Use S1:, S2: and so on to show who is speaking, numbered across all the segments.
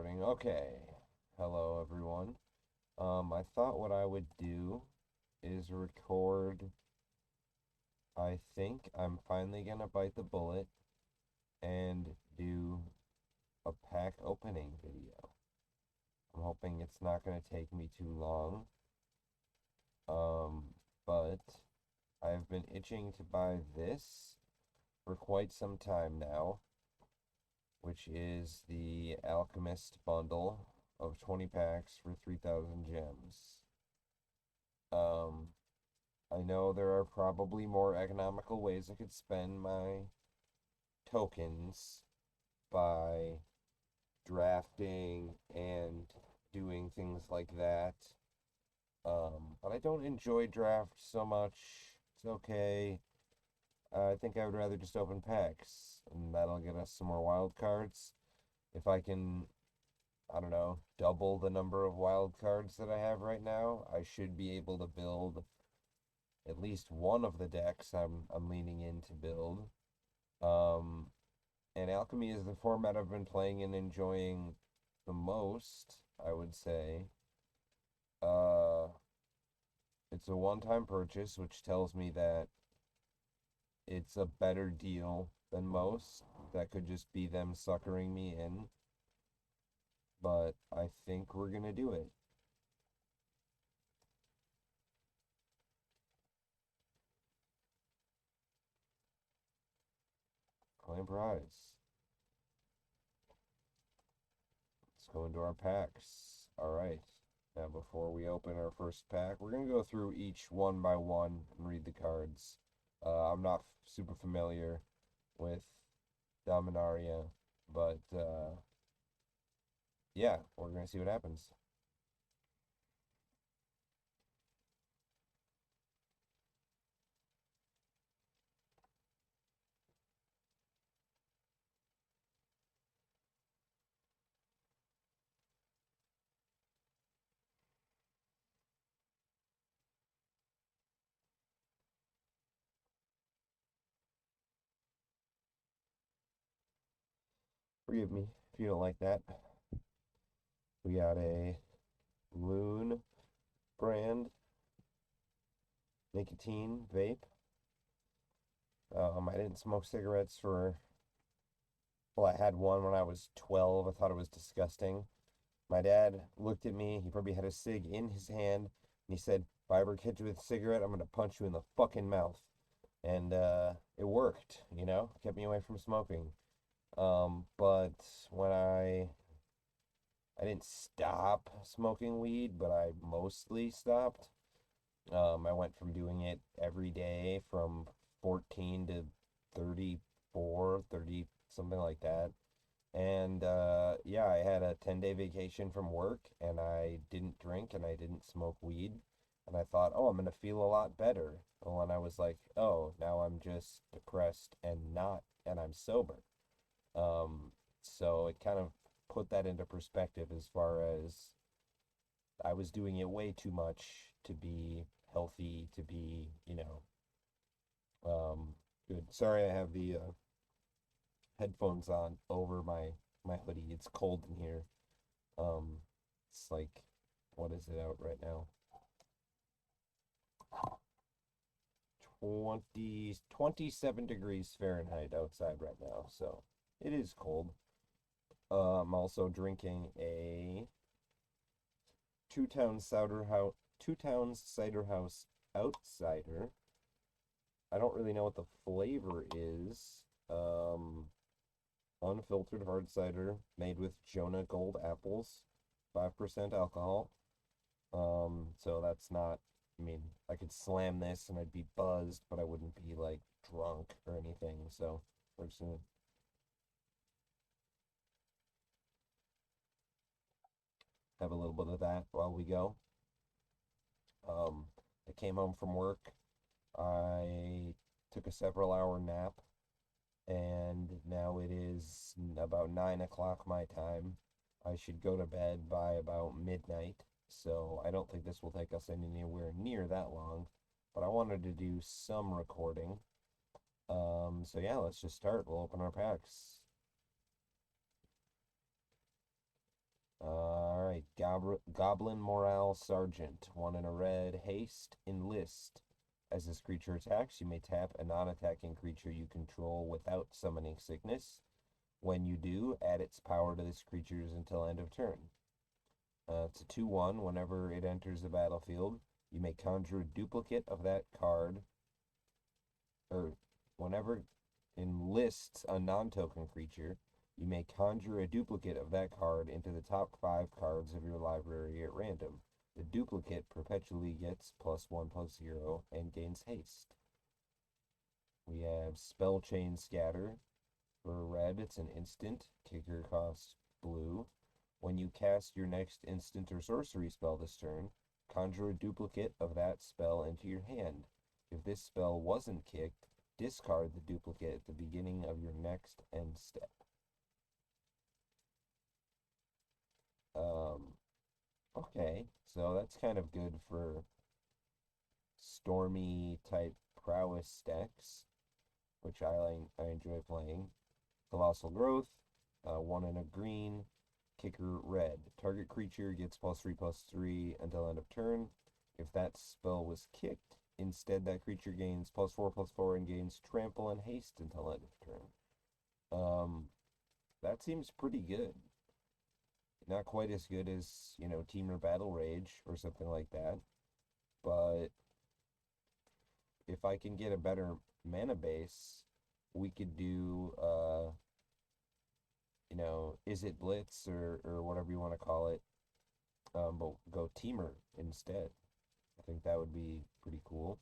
S1: Recording. Okay. Hello, everyone. I thought what I would do is record. I think I'm finally gonna bite the bullet and do a pack opening video. I'm hoping it's not gonna take me too long. But I've been itching to buy this for quite some time now, which is the Alchemist bundle of 20 packs for 3,000 gems. Um, I know there are probably more economical ways I could spend my tokens by drafting and doing things like that. But I don't enjoy draft so much. It's okay. I think I would rather just open packs, and that'll get us some more wild cards. If I can, I don't know, double the number of wild cards that I have right now, I should be able to build at least one of the decks I'm leaning in to build. Um, and Alchemy is the format I've been playing and enjoying the most, I would say. Uh, it's a one-time purchase, which tells me that it's a better deal than most. That could just be them suckering me in. But I think we're gonna do it. Claim prize. Let's go into our packs. Alright. Now before we open our first pack, we're gonna go through each one by one and read the cards. I'm not super familiar with Dominaria, but yeah, we're gonna see what happens. Forgive me if you don't like that. We got a Loon brand nicotine vape. I didn't smoke cigarettes for, well, I had one when I was 12. I thought it was disgusting. My dad looked at me. He probably had a cig in his hand, and he said, "If I ever catch you with a cigarette, I'm gonna punch you in the fucking mouth." And it worked, kept me away from smoking. But when I didn't stop smoking weed, but I mostly stopped. I went from doing it every day from 14 to 34, 30, something like that. And yeah, I had a 10-day vacation from work, and I didn't drink and I didn't smoke weed. And I thought, oh, I'm going to feel a lot better. Well, and I was like, oh, now I'm just depressed and I'm sober. Um, so it kind of put that into perspective as far as I was doing it way too much to be healthy, to be, good. Sorry, I have the headphones on over my hoodie. It's cold in here. Um, it's like, what is it out right now? 27 degrees Fahrenheit outside right now, so it is cold. I'm also drinking a Two Towns Cider House Outsider. I don't really know what the flavor is. Unfiltered hard cider made with Jonah Gold apples, 5% alcohol. So that's not, I mean, I could slam this and I'd be buzzed, but I wouldn't be like drunk or anything. So we're just gonna have a little bit of that while we go. I came home from work. I took a several hour nap, and now it is about 9 o'clock my time. I should go to bed by about midnight, so I don't think this will take us anywhere near that long, but I wanted to do some recording. So yeah, let's just start. We'll open our packs. Goblin Morale Sergeant. 1 and a red. Haste. Enlist. As this creature attacks, you may tap a non-attacking creature you control without summoning sickness. When you do, add its power to this creature's until end of turn. It's a 2/1. Whenever it enters the battlefield, you may conjure a duplicate of that card, or whenever enlists a non-token creature, you may conjure a duplicate of that card into the top 5 cards of your library at random. The duplicate perpetually gets +1/+0 and gains haste. We have Spell Chain Scatter. For red, it's an instant. Kicker costs blue. When you cast your next instant or sorcery spell this turn, conjure a duplicate of that spell into your hand. If this spell wasn't kicked, discard the duplicate at the beginning of your next end step. Okay, so that's kind of good for stormy type prowess decks, which I enjoy playing. Colossal Growth, 1 and a green. Kicker red. Target creature gets +3/+3 until end of turn. If that spell was kicked, instead that creature gains +4/+4 and gains trample and haste until end of turn. That seems pretty good. Not quite as good as, Temur Battle Rage or something like that. But if I can get a better mana base, we could do Is It Blitz or whatever you want to call it, but go Temur instead. I think that would be pretty cool.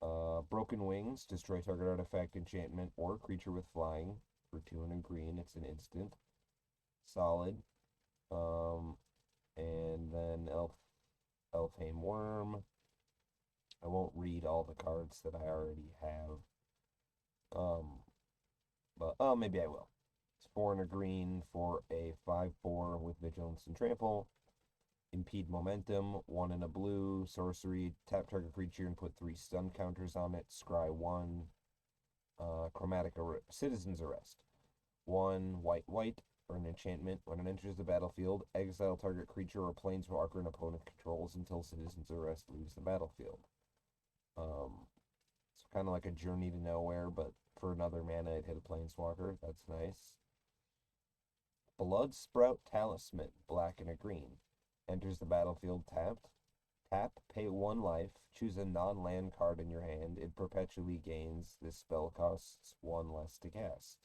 S1: Broken Wings, destroy target artifact, enchantment, or creature with flying for 2 and a green. It's an instant. Solid. And then Elfhame Worm. I won't read all the cards that I already have. But maybe I will. It's 4 and a green for a 5/4 with Vigilance and Trample. Impede Momentum, 1 and a blue. Sorcery, tap target creature and put 3 stun counters on it. Scry 1. Chromatic Citizen's Arrest. 1 white for an enchantment. When it enters the battlefield, exile target creature or planeswalker an opponent controls until Citizen's Arrest leaves the battlefield. It's kind of like a Journey to Nowhere, but for another mana it hit a planeswalker. That's nice. Bloodsprout Talisman, black and a green. Enters the battlefield tapped. Tap, pay 1 life, choose a non-land card in your hand. It perpetually gains. This spell costs 1 less to cast.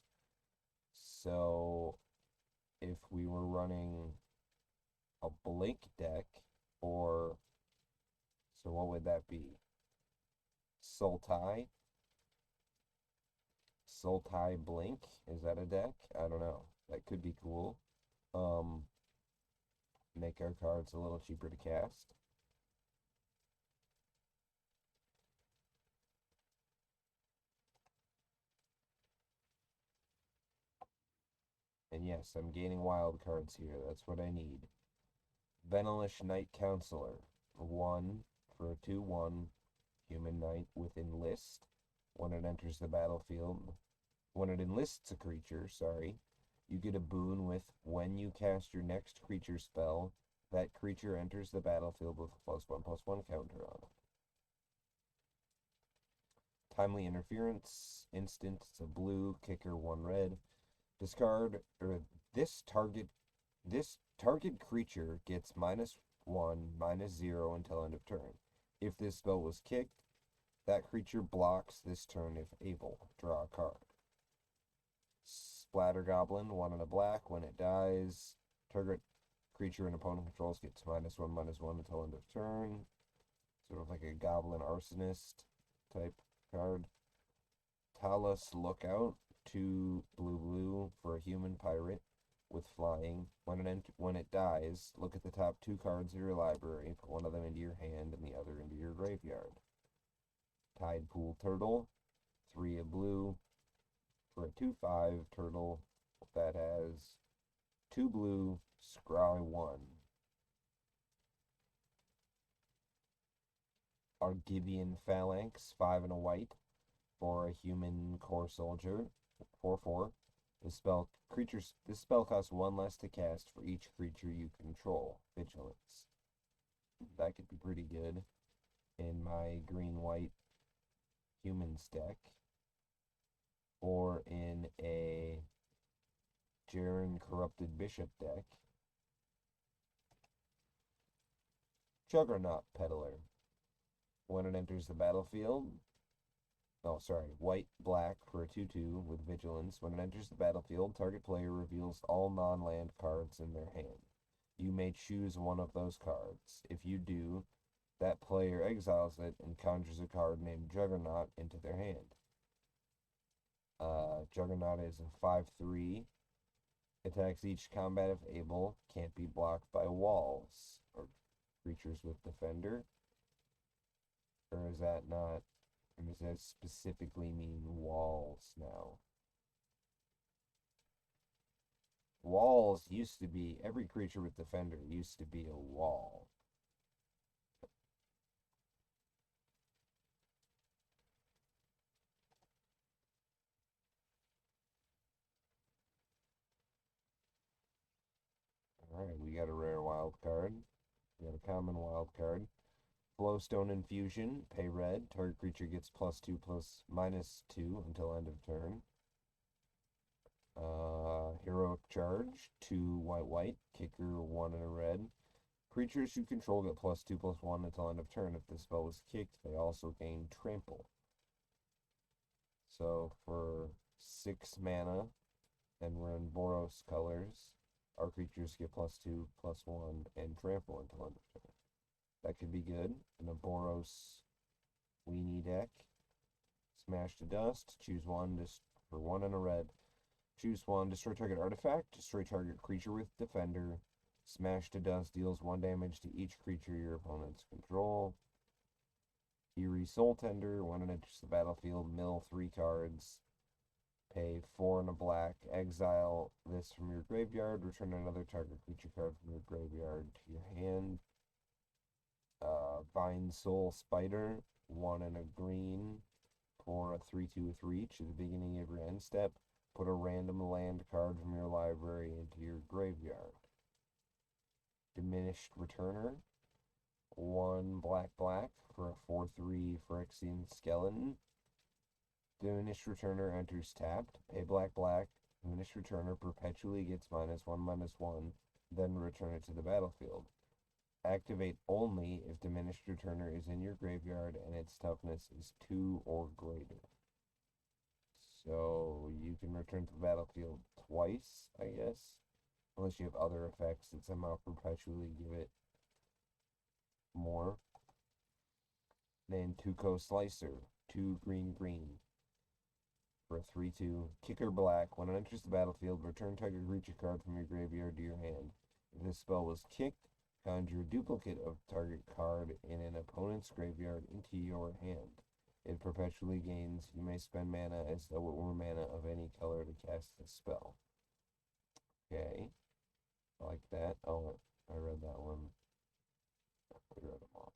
S1: So, if we were running a Blink deck, so what would that be? Sultai Blink? Is that a deck? I don't know. That could be cool. Make our cards a little cheaper to cast. And yes, I'm gaining wild cards here. That's what I need. Venelish Knight Counselor. 1 for a 2/1 human knight with enlist. When it enters the battlefield, when it enlists a creature, you get a boon with when you cast your next creature spell, that creature enters the battlefield with a +1/+1 counter on it. Timely Interference, instant, it's a blue, kicker 1 red. Discard, or this target creature gets -1, -0 until end of turn. If this spell was kicked, that creature blocks this turn if able. Draw a card. Splatter Goblin, 1 and a black. When it dies, target creature and opponent controls gets -1/-1 until end of turn. Sort of like a Goblin Arsonist type card. Talus Lookout, 2 blue for a human pirate with flying. When it dies, look at the top 2 cards of your library, put one of them into your hand and the other into your graveyard. Tide Pool Turtle, 3 of blue for a 2/5 turtle that has 2 blue, scry 1. Argivian Phalanx, 5 and a white for a human core soldier, 4/4. This spell costs 1 less to cast for each creature you control. Vigilance. That could be pretty good in my green-white humans deck. Or in a Jaren Corrupted Bishop deck. Juggernaut Peddler. When it enters the battlefield, white-black for a 2/2 with Vigilance. When it enters the battlefield, target player reveals all non-land cards in their hand. You may choose one of those cards. If you do, that player exiles it and conjures a card named Juggernaut into their hand. Juggernaut is a 5/3. Attacks each combat if able. Can't be blocked by walls or creatures with Defender. Or is that not? Or does that specifically mean walls now? Walls used to be, every creature with Defender used to be a wall. Alright, we got a rare wild card. We got a common wild card. Flowstone Infusion, pay red. Target creature gets +2 -2 until end of turn. Heroic Charge, 2 white, kicker 1 and a red. Creatures you control get +2/+1 until end of turn. If the spell was kicked, they also gain Trample. So for 6 mana, and we're in Boros colors, our creatures get +2/+1 and Trample until end of turn. That could be good in a Boros weenie deck. Smash to dust. Choose one for 1 and a red. Choose one. Destroy target artifact. Destroy target creature with Defender. Smash to dust deals 1 damage to each creature your opponents control. Eerie Soul Tender. When it enters the battlefield, mill 3 cards. Pay 4 and a black. Exile this from your graveyard. Return another target creature card from your graveyard to your hand. Vine Soul Spider, 1 and a green for a 3/2 with reach. At the beginning of your end step, put a random land card from your library into your graveyard. Diminished Returner, 1 black for a 4/3 Phyrexian Skeleton. Diminished Returner enters tapped. Pay black. Diminished Returner perpetually gets -1/-1, then return it to the battlefield. Activate only if Diminished Returner is in your graveyard and its toughness is 2 or greater. So you can return to the battlefield twice, I guess. Unless you have other effects that somehow perpetually give it more. Then Tuco Slicer, 2 green for a 3/2. Kicker black. When it enters the battlefield, return target creature card from your graveyard to your hand. If this spell was kicked, conjure a duplicate of target card in an opponent's graveyard into your hand. It perpetually gains. You may spend mana as though it were mana of any color to cast the spell. Okay. I like that. Oh, I read that one. We read them all.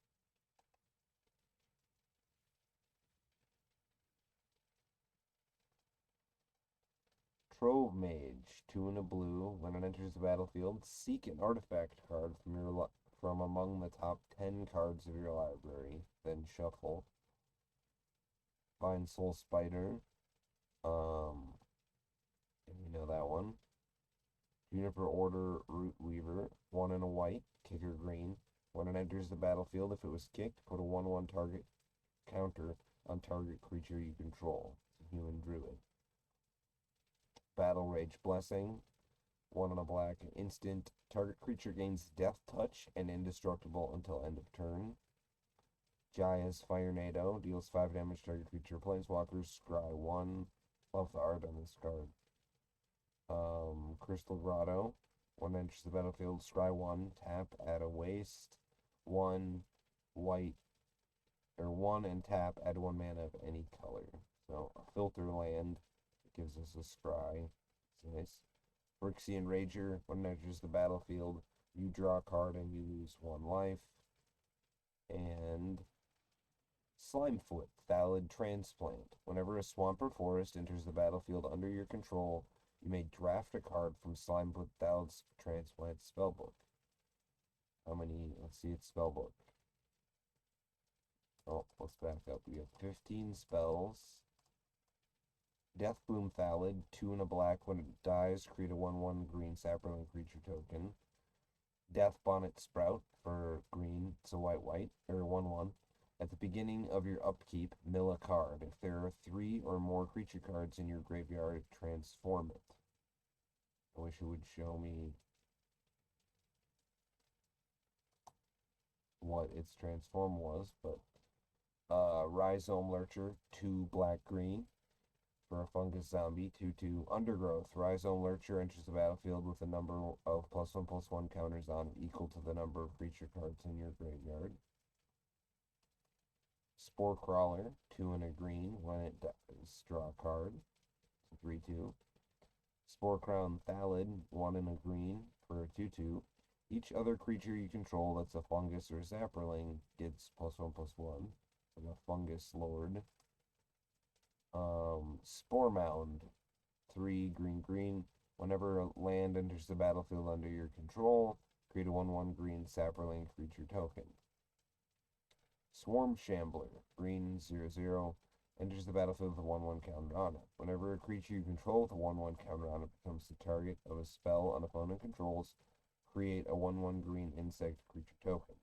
S1: Trove Mage, 2 and a blue. When it enters the battlefield, seek an artifact card from among the top 10 cards of your library, then shuffle. Vine Soul Spider. You know that one. Juniper Order Root Weaver, 1 and a white, kicker green. When it enters the battlefield, if it was kicked, put a 1/1 target counter on target creature you control. It's a human druid. Battle Rage Blessing, 1 and a black, instant. Target creature gains Death Touch and indestructible until end of turn. Jaya's Firenado deals 5 damage to target creature. Planeswalkers, scry 1. Love the art on this card. Crystal Grotto, when it enters the battlefield, scry 1, tap, add a waste. 1 white, or 1 and tap, add 1 mana of any color. So a filter land gives us a scry. It's nice. Phyrexian Rager, when it enters the battlefield, you draw a card and you lose 1 life. And Slimefoot, Thallid Transplant. Whenever a swamp or forest enters the battlefield under your control, You may draft a card from Slimefoot Thalad's Transplant Spellbook. How many? Let's see its spellbook. Oh, let's back up. We have 15 spells. Deathbloom Thalid, 2 and a black. When it dies, create a 1/1 green sapling creature token. Death Bonnet Sprout for green. It's a white, or 1/1. At the beginning of your upkeep, mill a card. If there are 3 or more creature cards in your graveyard, transform it. I wish it would show me what its transform was, but Rhizome Lurcher, 2 black green for a fungus zombie, 2/2 Undergrowth. Rhizome Lurcher enters the battlefield with a number of +1/+1 counters on it equal to the number of creature cards in your graveyard. Spore Crawler, 2 and a green. When it dies, draw a card. 3/2. Spore Crown Thalid, 1 and a green for a 2/2. Each other creature you control that's a fungus or zapperling gets +1/+1. Like a fungus lord. Spore Mound, 3 green. Whenever a land enters the battlefield under your control, create a 1/1 green sapperling creature token. Swarm Shambler, green 0/0, enters the battlefield with a 1/1 counter on it. Whenever a creature you control with a 1/1 counter on it becomes the target of a spell an opponent controls, create a 1/1 green insect creature token.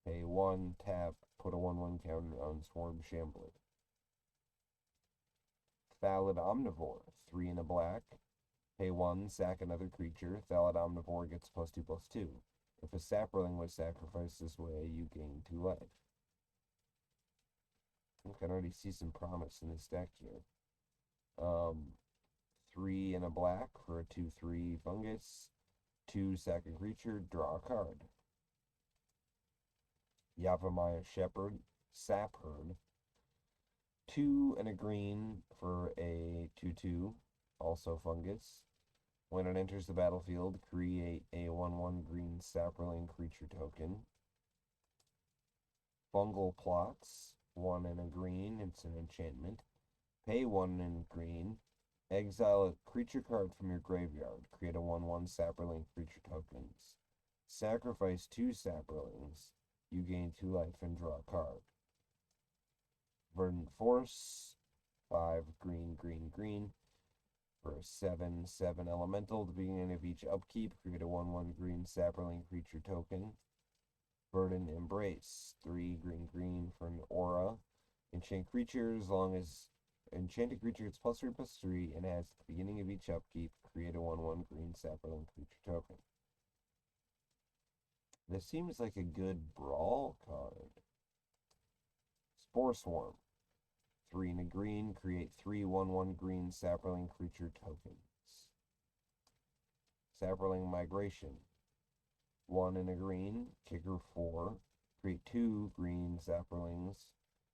S1: Pay 1, tap, put a 1/1 counter on Swarm Shambler. Thalid Omnivore, 3 and a black. Pay 1, sack another creature. Thalid Omnivore gets +2/+2. If a sapling was sacrificed this way, you gain 2 life. I can already see some promise in this deck here. 3 and a black for a 2/3 fungus. 2, sack a creature, draw a card. Yavimaya Shepherd, Sap Herd. 2 and a green for a 2/2, also fungus. When it enters the battlefield, create a 1/1 green sapling creature token. Fungal Plots, 1 and a green, it's an enchantment. Pay 1 and a green. Exile a creature card from your graveyard. Create a 1/1 sapling creature tokens. Sacrifice 2 saplings. You gain 2 life and draw a card. Verdant Force, 5 green for a 7/7 elemental. At the beginning of each upkeep, create a 1/1 green sapling creature token. Verdant Embrace, 3 green for an aura. Enchant creature as long as enchanted creature gets +3/+3 and has at the beginning of each upkeep, create a 1/1 green sapling creature token. This seems like a good brawl card. Spore Swarm, 3 and a green, create 3 1/1 green sapling creature tokens. Sapling Migration, 1 and a green, kicker 4, create 2 green saplings.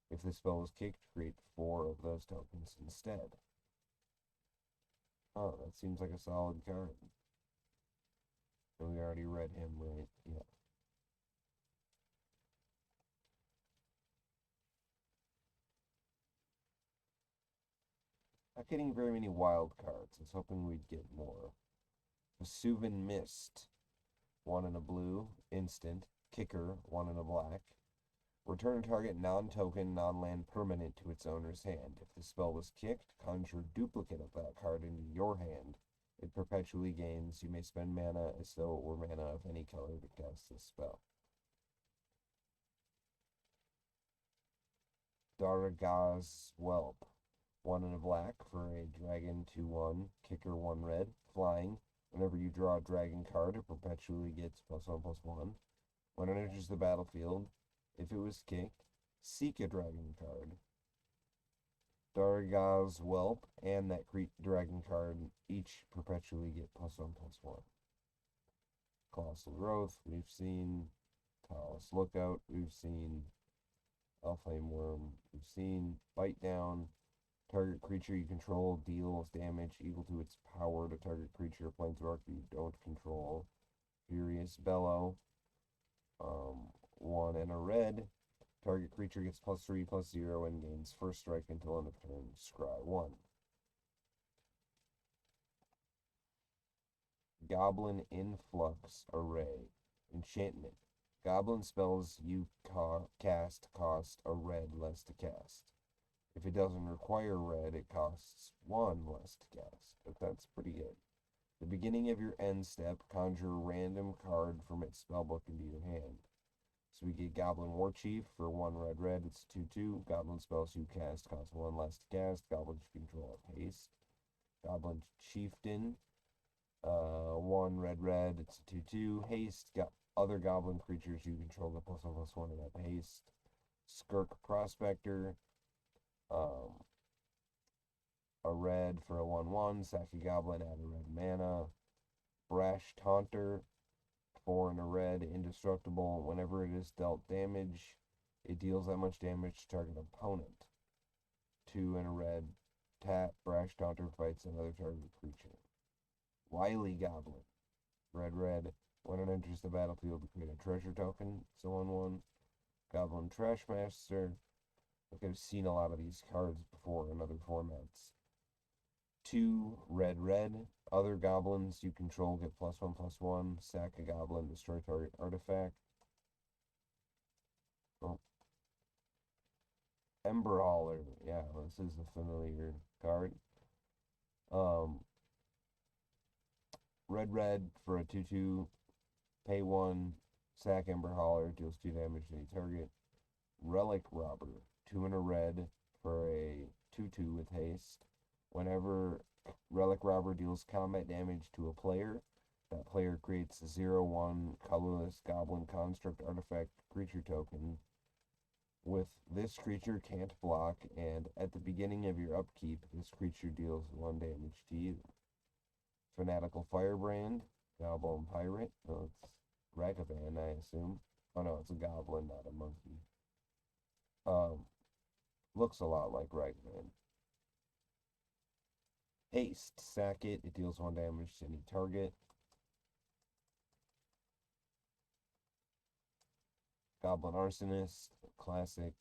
S1: If the spell was kicked, create 4 of those tokens instead. Oh, that seems like a solid card. And we already read him, right? Yeah. Not getting very many wild cards. I was hoping we'd get more. Vesuvan Mist, 1 and a blue, instant. Kicker, 1 and a black. Return a target non-token, non-land permanent to its owner's hand. If the spell was kicked, conjure a duplicate of that card into your hand. It perpetually gains. You may spend mana as though it were mana of any color to cast this spell. Daragaz Whelp, 1 and a black for a dragon 2/1, kicker 1 red, flying. Whenever you draw a dragon card, it perpetually gets +1/+1. When it enters the battlefield, if it was kicked, seek a dragon card. Daragaz Whelp and that dragon card each perpetually get +1/+1. Colossal Growth, we've seen. Talos Lookout, we've seen. Elflame Worm, we've seen. Bite Down. Target creature you control deals damage equal to its power to target creature or planeswalker you don't control. Furious Bellow, 1 and a red. Target creature gets +3/+0 and gains first strike until end of turn. Scry 1. Goblin Influx Array. Enchantment. Goblin spells you cast cost a red less to cast. If it doesn't require red, it costs 1 less to cast, but that's pretty good. The beginning of your end step, conjure a random card from its spellbook into your hand. So we get Goblin War Chief for 1 red, it's 2/2. Goblin spells you cast cost 1 less to cast. Goblins you control have haste. Goblin Chieftain, 1 red, it's a 2/2. Haste, other goblin creatures you control get +1/+1 and have haste. Skirk Prospector, a red for a 1/1. Sack a goblin, add a red mana. Brash Taunter, 4 and a red, indestructible. Whenever it is dealt damage, it deals that much damage to target opponent. 2 and a red, tap. Brash Taunter fights another target creature. Wily Goblin, red. When it enters the battlefield, create a treasure token. It's a 1/1. Goblin Trashmaster. Like I've seen a lot of these cards before in other formats. 2 red. Other goblins you control get +1/+1. Sack a goblin, destroy target artifact. Oh. Ember Hauler. Yeah, this is a familiar card. Red for a 2/2. Pay 1. Sack Ember Hauler, deals 2 damage to any target. Relic Robber, 2 and a red for a 2/2 with haste. Whenever Relic Robber deals combat damage to a player, that player creates a 0/1 colorless goblin construct artifact creature token. With this creature can't block, and at the beginning of your upkeep, this creature deals 1 damage to you. Fanatical Firebrand, Goblin Pirate. Oh, it's Ragavan, I assume. Oh no, it's a goblin, not a monkey. Looks a lot like Ragavan. Haste, sack it. It deals 1 damage to any target. Goblin Arsonist, classic.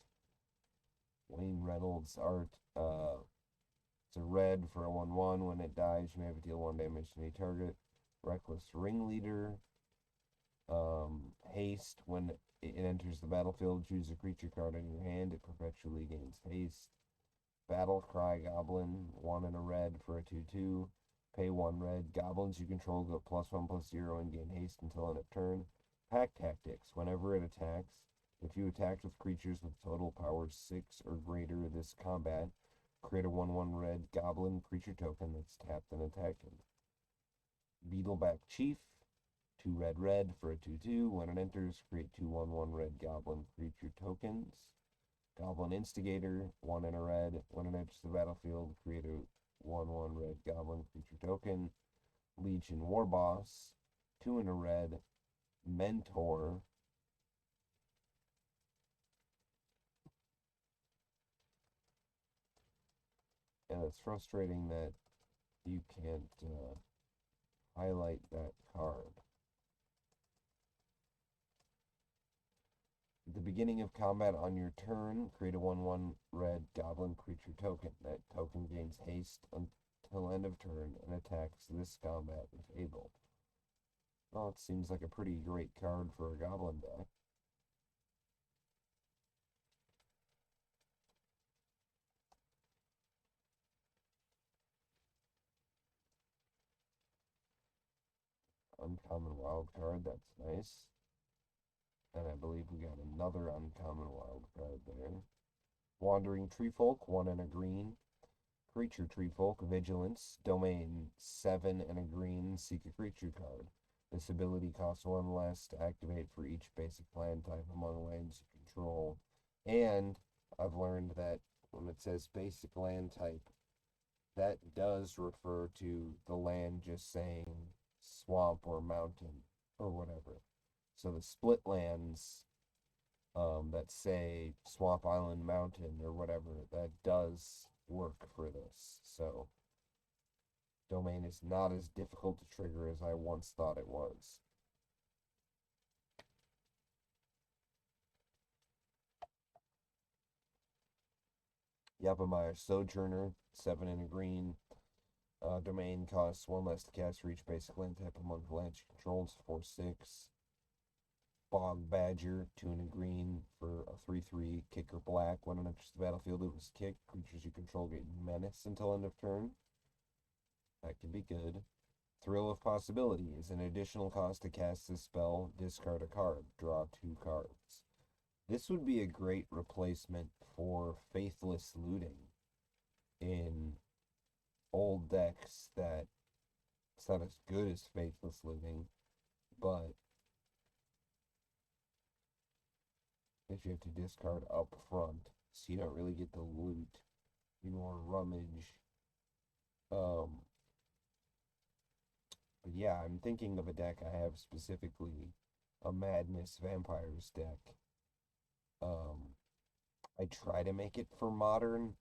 S1: Wayne Reynolds art. It's a red for a 1/1. When it dies, you may have to deal 1 damage to any target. Reckless Ringleader. Haste. When it enters the battlefield, choose a creature card in your hand. It perpetually gains haste. Battle Cry Goblin, 1 and a red for a 2/2. Pay 1 red. Goblins you control go +1/+0 and gain haste until end of turn. Pack Tactics. Whenever it attacks, if you attacked with creatures with total power 6 or greater this combat, create a 1/1 red goblin creature token that's tapped and attacking. Beetleback Chief, 2 red for a 2/2. When it enters, create 2 1/1 red goblin creature tokens. Goblin Instigator, 1 and a red. When it enters the battlefield, create a 1/1 red goblin creature token. Legion Warboss, 2 and a red. Mentor. And it's frustrating that you can't highlight that card. At the beginning of combat on your turn, create a 1/1 red goblin creature token. That token gains haste until end of turn and attacks this combat if able. Well, it seems like a pretty great card for a goblin deck. Uncommon wild card, that's nice. And I believe we got another uncommon wild card there. Wandering Treefolk, 1 and a green. Creature Treefolk, Vigilance, domain 7 and a green, seek a creature card. This ability costs 1 less to activate for each basic land type among lands you control. And I've learned that when it says basic land type, that does refer to the land just saying swamp or mountain or whatever. So the split lands that say Swamp Island Mountain or whatever, that does work for this. So domain is not as difficult to trigger as I once thought it was. Yapamire Sojourner, 7 and a green. Domain costs 1 less to cast for each basic land type among the lands you control. It's 4/6. Bog Badger, 2 and a green for a 3/3. Kicker black. When it enters the battlefield, it was kicked. Creatures you control get menace until end of turn. That could be good. Thrill of Possibility is an additional cost to cast this spell. Discard a card. Draw 2 cards. This would be a great replacement for Faithless Looting in old decks that it's not as good as Faithless Looting, but if you have to discard up front, so you don't really get the loot, you more rummage. But yeah, I'm thinking of a deck I have specifically, a Madness Vampires deck. I try to make it for Modern.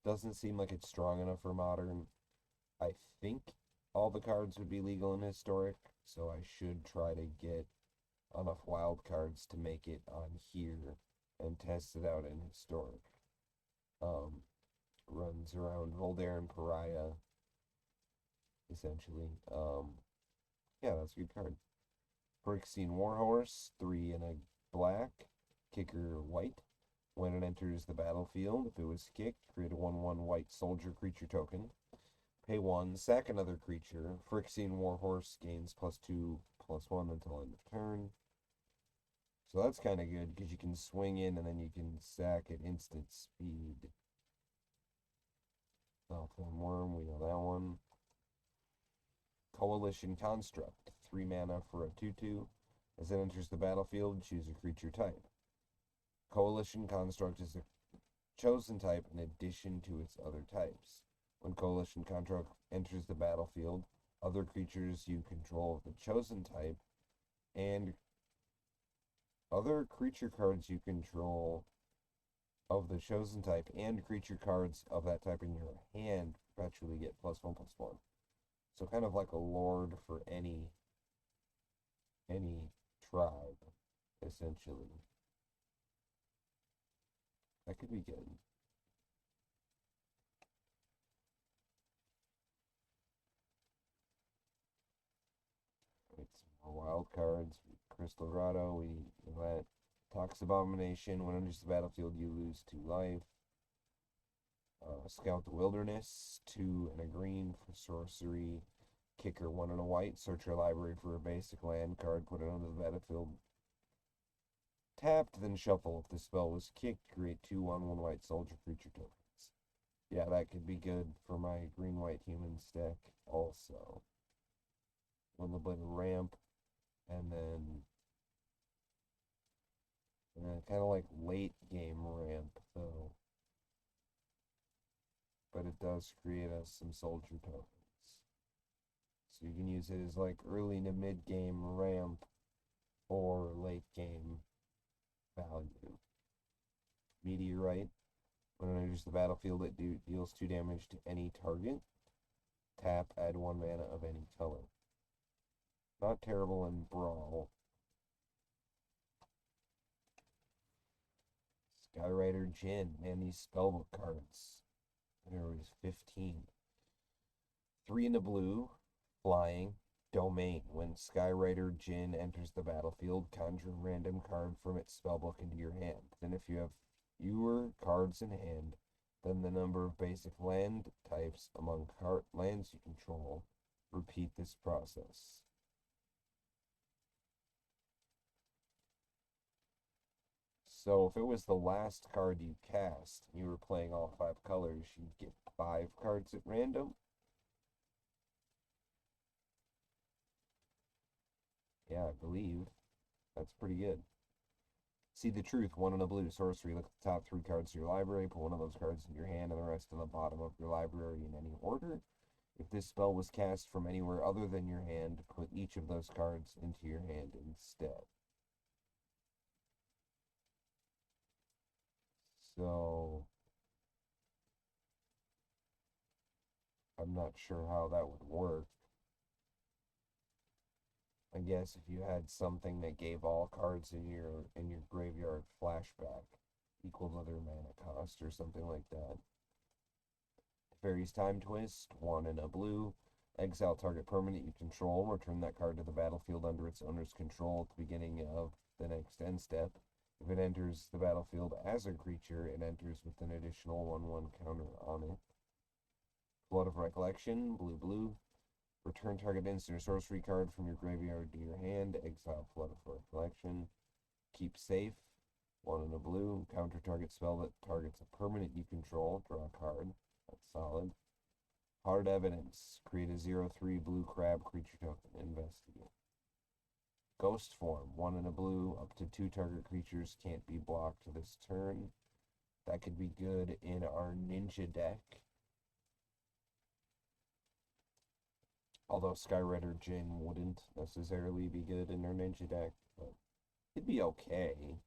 S1: Doesn't seem like it's strong enough for Modern. I think all the cards would be legal in Historic, so I should try to get enough wild cards to make it on here and test it out in Historic. Runs around Voldaren Pariah, essentially. Yeah, that's a good card. Phyrexian Warhorse, 3 and a black. Kicker white. When it enters the battlefield, if it was kicked, create a 1/1 white soldier creature token. Pay 1, sack another creature. Phyrexian Warhorse gains +2/+1 until end of turn. So that's kind of good because you can swing in and then you can sack at instant speed. Elfin Worm, we know that one. Coalition Construct, 3 mana for a 2/2. As it enters the battlefield, choose a creature type. Coalition Construct is a chosen type in addition to its other types. When Coalition Construct enters the battlefield, other creatures you control of the chosen type and other creature cards you control of the chosen type and creature cards of that type in your hand perpetually get +1/+1. So kind of like a lord for any tribe, essentially. That could be good. Right, some more wild cards. Crystal Grotto, we that. Tox Abomination, when it enters the battlefield, you lose 2 life. Scout the Wilderness, 2 and a green for sorcery. Kicker, 1 and a white. Search your library for a basic land card, put it onto the battlefield. Tapped, then shuffle. If the spell was kicked, create 2 1/1 white soldier creature tokens. Yeah, that could be good for my green-white humans deck also. A little bit of ramp, and then kind of like late game ramp, though. But it does create us some soldier tokens. So you can use it as like early to mid game ramp or late game value. Meteorite. When it enters the battlefield, it deals 2 damage to any target. Tap, add 1 mana of any color. Not terrible in Brawl. Skyrider Jin. Man, these spellbook cards. There was 15. 3 in the blue. Flying. Domain. When Skyrider Jin enters the battlefield, conjure a random card from its spellbook into your hand. Then if you have fewer cards in hand than the number of basic land types among lands you control, repeat this process. So if it was the last card you cast, and you were playing all 5 colors, you'd get 5 cards at random. Yeah, I believe. That's pretty good. See the Truth, 1 in a blue sorcery. Look at the top 3 cards of your library, put one of those cards in your hand and the rest in the bottom of your library in any order. If this spell was cast from anywhere other than your hand, put each of those cards into your hand instead. So I'm not sure how that would work. I guess if you had something that gave all cards in your graveyard flashback equal to their mana cost or something like that. Fairy's Time Twist, 1 and a blue. Exile target permanent you control. Return that card to the battlefield under its owner's control at the beginning of the next end step. If it enters the battlefield as a creature, it enters with an additional 1/1 counter on it. Flood of Recollection, blue. Return target instant or sorcery card from your graveyard to your hand. Exile Flood of Recollection. Keep Safe, 1 and a blue. Counter target spell that targets a permanent you control. Draw a card. That's solid. Hard Evidence. Create a 0/3 blue crab creature token. Investigate. Ghost Form. 1 and a blue. Up to 2 target creatures can't be blocked this turn. That could be good in our ninja deck. Although Skyrider Jin wouldn't necessarily be good in our ninja deck, but it'd be okay.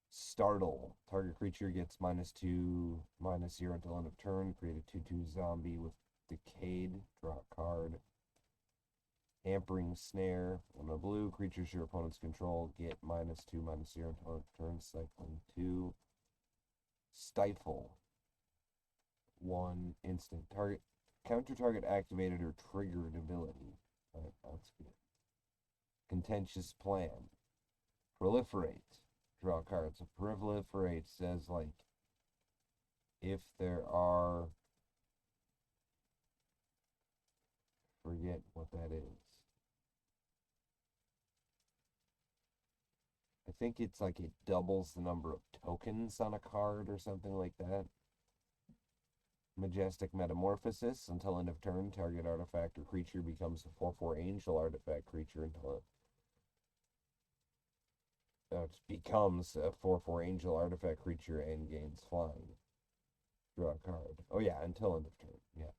S1: Startle. Target creature gets -2, -0 until end of turn. Create a 2/2 zombie with Decayed. Draw a card. Hampering Snare. 1 a blue. Creatures your opponents control get -2, -0 until end of turn. Cycling 2. Stifle. 1 instant. Target counter target activated or triggered ability. Right, that's good. Contentious Plan. Proliferate. Draw cards. So proliferate says, like, if there are, forget what that is. I think it's like it doubles the number of tokens on a card or something like that. Majestic Metamorphosis. Until end of turn, target artifact or creature becomes a 4/4 angel artifact creature until it becomes a 4/4 angel artifact creature and gains flying. Draw a card. Oh yeah, until end of turn. Yeah.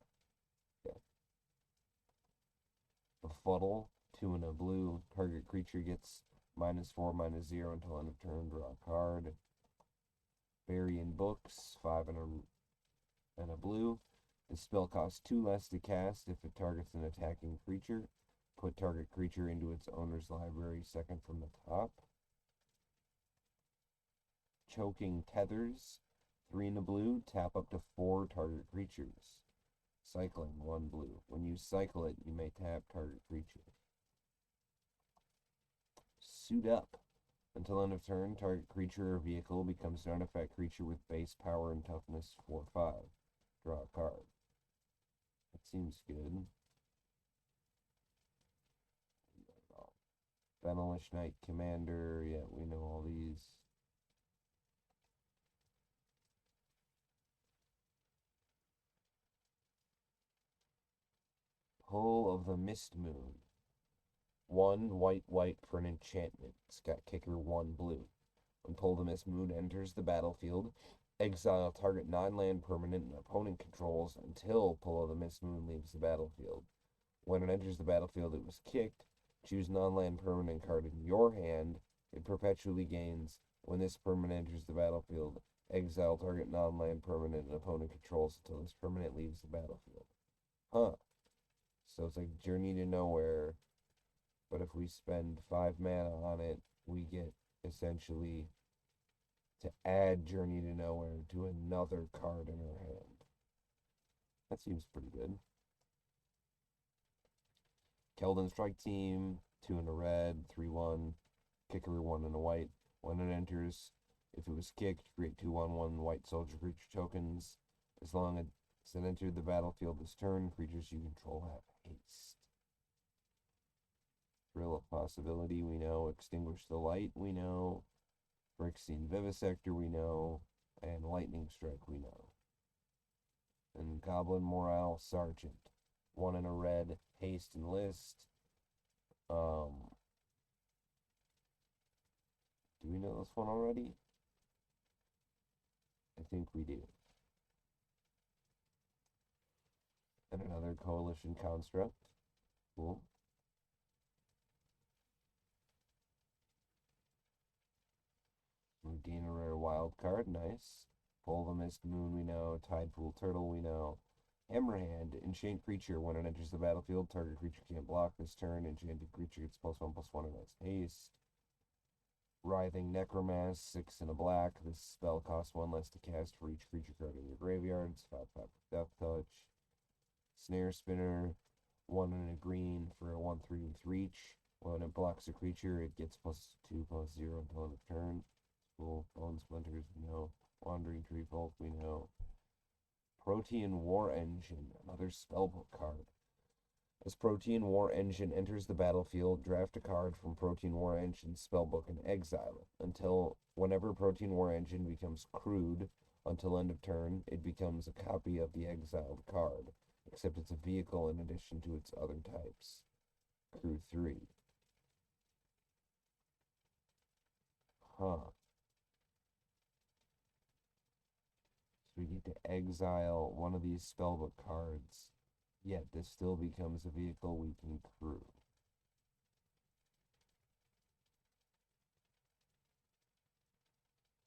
S1: Befuddle. 2 and a blue. Target creature gets -4, -0 until end of turn. Draw a card. Bury in Books. 5 and a blue. The spell costs 2 less to cast if it targets an attacking creature. Put target creature into its owner's library second from the top. Choking Tethers. 3 and a blue. Tap up to 4 target creatures. Cycling 1 blue. When you cycle it, you may tap target creature. Suit Up. Until end of turn, target creature or vehicle becomes an artifact creature with base power and toughness 4/5. Draw a card. That seems good. Benelish Knight Commander. Yeah, we know all these. Pull of the Mist Moon. 1 white for an enchantment. It's got kicker 1 blue. When Pull of the Mist Moon enters the battlefield, exile target non-land permanent an opponent controls until Pull of the Mist Moon leaves the battlefield. When it enters the battlefield, it was kicked. Choose non-land permanent card in your hand. It perpetually gains. When this permanent enters the battlefield, exile target non-land permanent an opponent controls until this permanent leaves the battlefield. Huh. So it's like Journey to Nowhere, but if we spend 5 mana on it, we get essentially to add Journey to Nowhere to another card in our hand. That seems pretty good. Keldon Strike Team, 2 and a red, 3/1, kicker 1 and a white. When it enters, if it was kicked, create 2/1/1 white soldier creature tokens. As long as it entered the battlefield this turn, creatures you control have haste. Thrill of Possibility, we know. Extinguish the Light, we know. Phyrexian Vivisector, we know. And Lightning Strike, we know. And Goblin Morale Sergeant, 1 and a red, haste and list. Do we know this one already? I think we do. And another Coalition Construct. Cool. We gain a rare wild card. Nice. Pull the Mist Moon, we know. Tidepool Turtle, we know. Hammerhand, enchant creature. When it enters the battlefield, target creature can't block this turn. Enchanted creature gets +1/+1 and has haste. Writhing Necromass, 6 and a black. This spell costs 1 less to cast for each creature card in your graveyard. It's 5/5 with Death Touch. Snare Spinner, 1 and a green for a 1/3 with reach. When it blocks a creature, it gets +2/+0 until end of turn. Cool. Bone Splinters, we know. Wandering Tree Folk, we know. Protean War Engine, another spellbook card. As Protean War Engine enters the battlefield, draft a card from Protean War Engine's spellbook and exile it. Until whenever Protean War Engine becomes crewed, until end of turn, it becomes a copy of the exiled card, except it's a vehicle in addition to its other types. Crew 3. Huh. So we get to exile one of these spellbook cards, yet this still becomes a vehicle we can crew.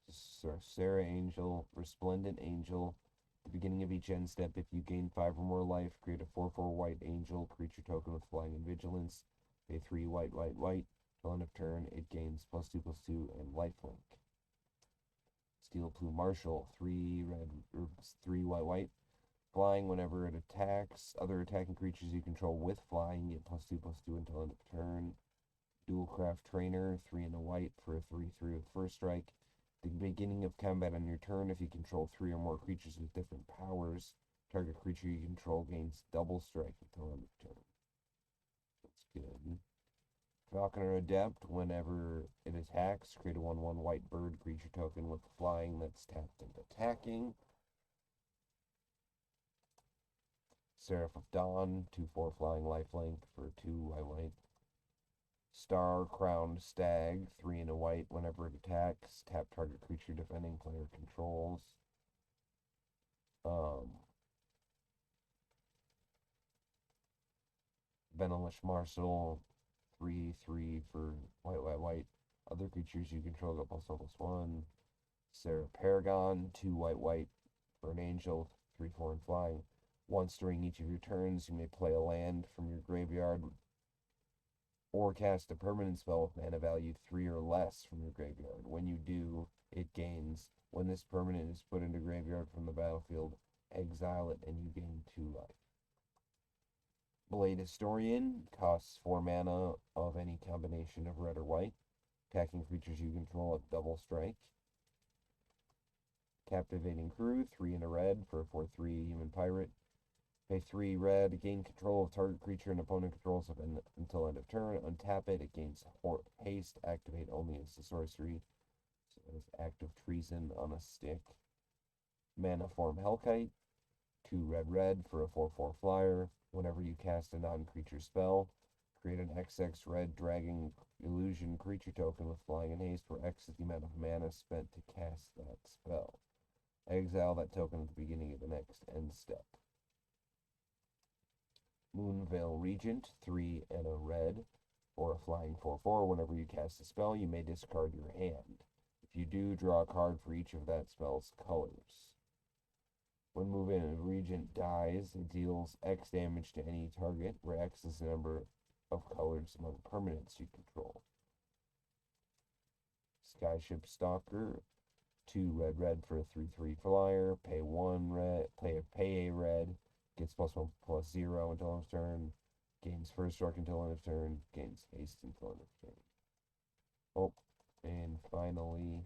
S1: Sarah Angel, Resplendent Angel. At the beginning of each end step, if you gain 5 or more life, create a 4/4 white angel creature token with flying and vigilance. Pay 3 white, white, white. Till end of turn, it gains +2/+2 and lifelink. Steel Plume Marshal, 3 red, or 3 white, white. Flying whenever it attacks other attacking creatures you control with flying, get +2/+2 until end of turn. Dualcraft Trainer, 3 and a white for a 3/3 with first strike. At the beginning of combat on your turn, if you control 3 or more creatures with different powers, target creature you control gains double strike until end of turn. That's good. Falconer Adept, whenever it attacks, create a 1/1 white bird creature token with flying that's tapped and attacking. Seraph of Dawn, 2/4 flying lifelink for 2 white, white. Star Crowned Stag, 3 and a white. Whenever it attacks, tap target creature defending player controls. Venalish Marshal, 3/3 for white, white, white. Other creatures you control get +1/+1. Sarah Paragon, 2 white, white for an angel, 3/4 and flying. Once during each of your turns, you may play a land from your graveyard or cast a permanent spell with mana value 3 or less from your graveyard. When you do, it gains. When this permanent is put into graveyard from the battlefield, exile it and you gain 2 life. Blade Historian costs 4 mana of any combination of red or white. Attacking creatures you control at double strike. Captivating Crew, 3 and a red for a 4/3 human pirate. Pay 3 red, gain control of target creature and opponent controls until end of turn. Untap it, it gains haste, activate only as a sorcery. So that is Act of Treason on a stick. Mana Form Hellkite, 2 red, red for a 4/4 flyer. Whenever you cast a non-creature spell, create an XX red dragon illusion creature token with flying and haste, where X is the amount of mana spent to cast that spell. Exile that token at the beginning of the next end step. Moonveil Regent, 3 and a red, or a flying 4/4. Whenever you cast a spell, you may discard your hand. If you do, draw a card for each of that spell's colors. When Moonveil Regent dies, it deals X damage to any target, where X is the number of colors among permanents you control. Skyship Stalker, 2 red, red for a 3/3 flyer. Pay 1 red, pay a red. Gets +1/+0 until end of turn. Gains first strike until end of turn. Gains haste until end of turn. Oh, and finally,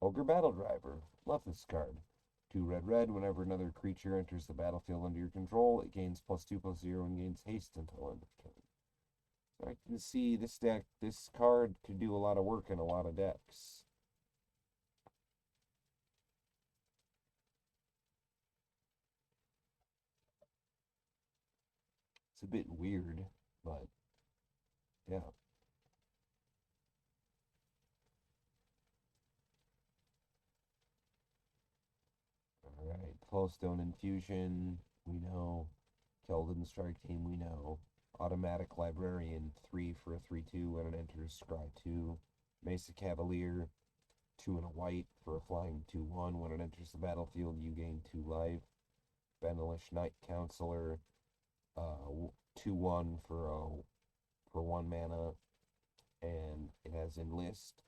S1: Ogre Battle Driver. Love this card. 2 red, red. Whenever another creature enters the battlefield under your control, it gains +2/+0 and gains haste until end of turn. So I can see this card could do a lot of work in a lot of decks. It's a bit weird, but yeah. Alright, Flowstone Infusion, we know. Keldon Strike Team, we know. Automatic Librarian, 3 for a 3/2 when it enters, scry 2. Mesa Cavalier, 2 and a white for a flying 2/1. When it enters the battlefield, you gain 2 life. Benelish Knight Counselor, 2/1 for 1 mana. and it has enlist.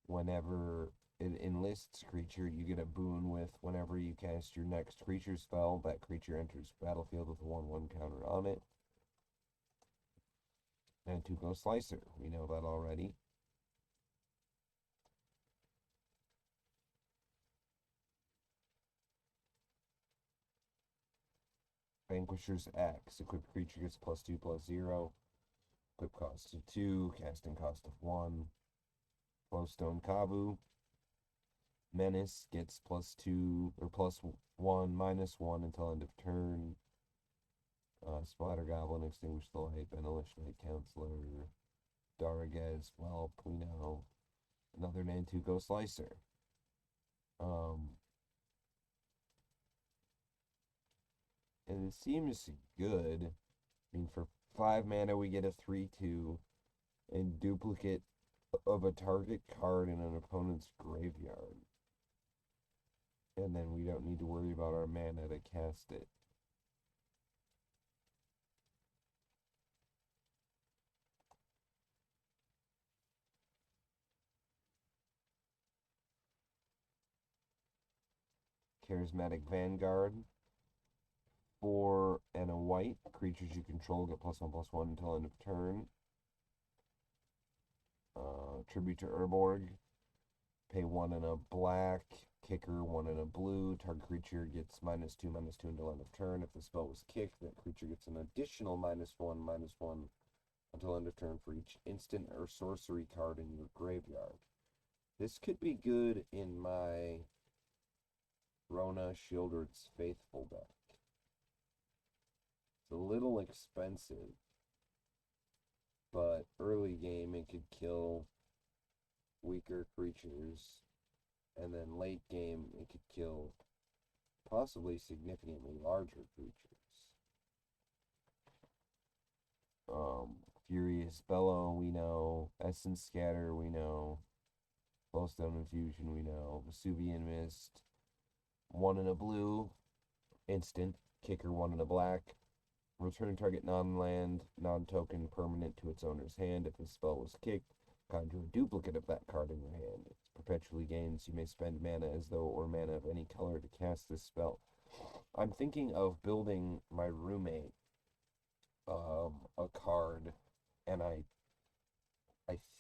S1: Whenever it enlists creature, you get a boon with whenever you cast your next creature spell, that creature enters battlefield with a 1/1 counter on it. And 2 Ghost Slicer, we know that already. Vanquisher's Axe, equipped creature gets +2/+0. Equip cost of 2, casting cost of 1. Flowstone Kavu. Menace gets +2 or +1, -1 until end of turn. Spider Goblin, Extinguish the Light, Benelish Knight Counselor, Daragez, Whelp, we know. Another Nantu Ghost Slicer. And it seems good. I mean, for 5 mana, we get a 3/2 and duplicate of a target card in an opponent's graveyard. And then we don't need to worry about our mana to cast it. Charismatic Vanguard. 4 and a white. Creatures you control get +1/+1 until end of turn. Tribute to Urborg. Pay 1 and a black. Kicker 1 and a blue. Target creature gets -2/-2 until end of turn. If the spell was kicked, that creature gets an additional -1/-1 until end of turn for each instant or sorcery card in your graveyard. This could be good in my Rona Shieldred's Faithful deck. It's a little expensive, but early game it could kill weaker creatures, and then late game it could kill possibly significantly larger creatures. Furious Bellow, we know. Essence Scatter, we know. Flowstone Infusion, we know. Vesuvian Mist, 1 and a blue, instant. Kicker 1 and a black. Return target non-land, non-token permanent to its owner's hand. If the spell was kicked, conjure a duplicate of that card in your hand. It perpetually gains. You may spend mana as though or mana of any color to cast this spell. I'm thinking of building my roommate a card, and I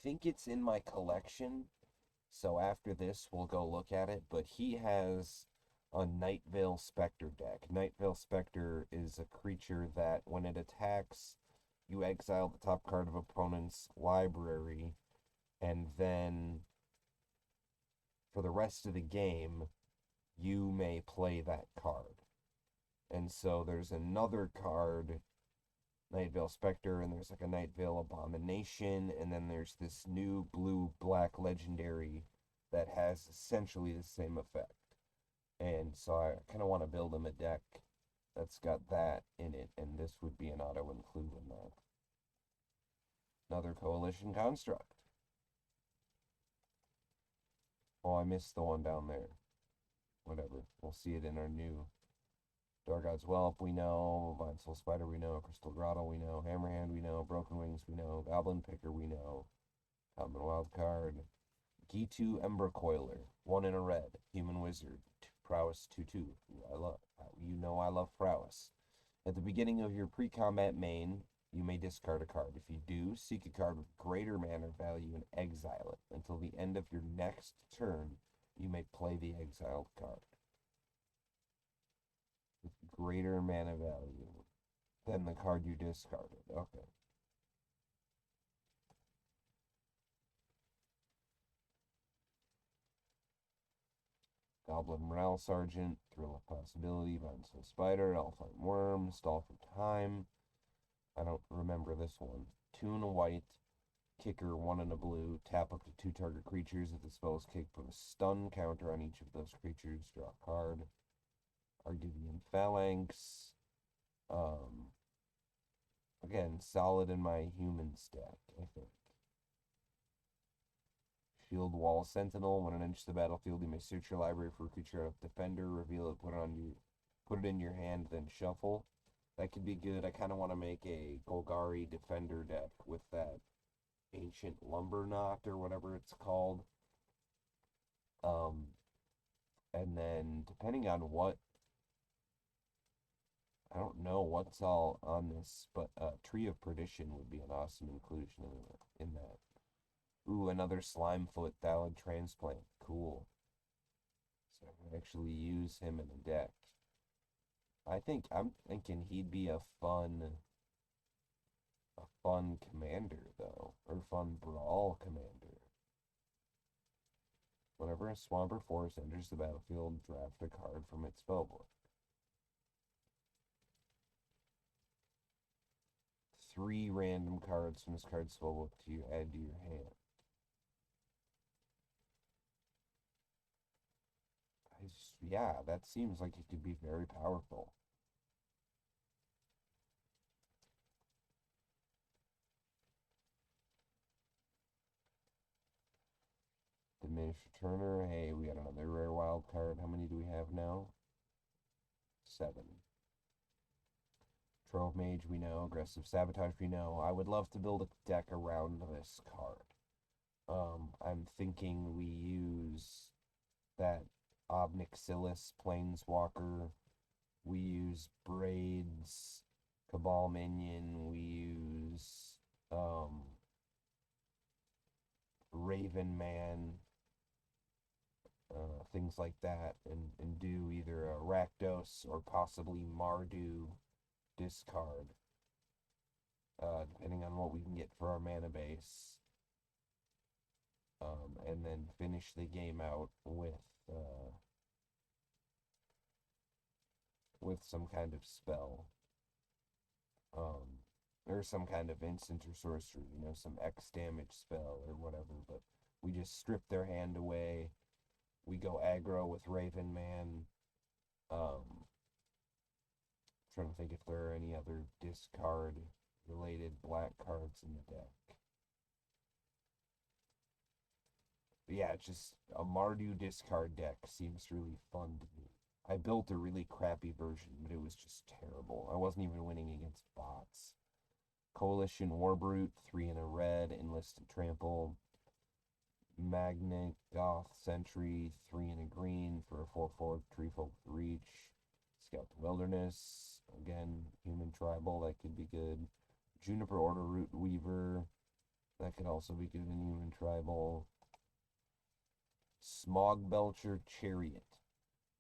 S1: think it's in my collection. So after this, we'll go look at it. But he has a Nightveil Spectre deck. Nightveil Spectre is a creature that, when it attacks, you exile the top card of opponent's library, and then for the rest of the game, you may play that card. And so there's another card, Nightveil Spectre, and there's like a Nightveil Abomination, and then there's this new blue-black legendary that has essentially the same effect. And so I kind of want to build him a deck that's got that in it, and this would be an auto-include in that. Another Coalition Construct. Oh, I missed the one down there. Whatever. We'll see it in our new Dargod's Whelp, we know. Vine Soul Spider, we know. Crystal Grotto, we know. Hammerhand, we know. Broken Wings, we know. Goblin Picker, we know. Common Wild Card. Gitu Ember Coiler, 1 in a red. Human Wizard, Prowess 2/2. I love Prowess. At the beginning of your pre-combat main, you may discard a card. If you do, seek a card with greater mana value and exile it. Until the end of your next turn, you may play the exiled card. With greater mana value than the card you discarded. Okay. Goblin Morale Sergeant, Thrill of Possibility, Vine Soul Spider, Alpine Worm, Stall for Time. I don't remember this one. 2 and a white, kicker 1 and a blue, tap up to 2 target creatures. If the spell is kicked, put a stun counter on each of those creatures, draw a card. Argivian Phalanx. Again, solid in my human stack, I think. Shield Wall Sentinel. When it enters the battlefield, you may search your library for a creature of Defender, reveal it, put it in your hand, then shuffle. That could be good. I kind of want to make a Golgari Defender deck with that Ancient Lumber Knot or whatever it's called. Um, and then depending on what, I don't know what's all on this, but Tree of Perdition would be an awesome inclusion in that. Ooh, another Slimefoot Thallid Transplant. Cool. So I can actually use him in a deck. I'm thinking he'd be a fun commander though, or fun brawl commander. Whenever a swamp or forest enters the battlefield, draft a card from its spellbook. 3 random cards from this card's spellbook to add to your hand. Yeah, that seems like it could be very powerful. Diminished Returner. Hey, we got another rare wild card. How many do we have now? 7. Trove Mage, we know. Aggressive Sabotage, we know. I would love to build a deck around this card. I'm thinking we use that Obnixilis Planeswalker. We use Braids, Cabal Minion. We use Raven Man. Things like that, and do either a Rakdos or possibly Mardu discard, depending on what we can get for our mana base, and then finish the game out with some kind of spell, or some kind of instant or sorcery, some X damage spell or whatever, but we just strip their hand away. We go aggro with Raven Man. Trying to think if there are any other discard related black cards in the deck. But yeah, just a Mardu discard deck seems really fun to me. I built a really crappy version, but it was just terrible. I wasn't even winning against bots. Coalition Warbrute, 3 in a red, enlist and trample. Magnet Goth Sentry, 3 in a green for a 4/4 Treefolk with Reach. Scout the Wilderness, again, Human Tribal, that could be good. Juniper Order Root Weaver, that could also be good in Human Tribal. Smog Belcher Chariot,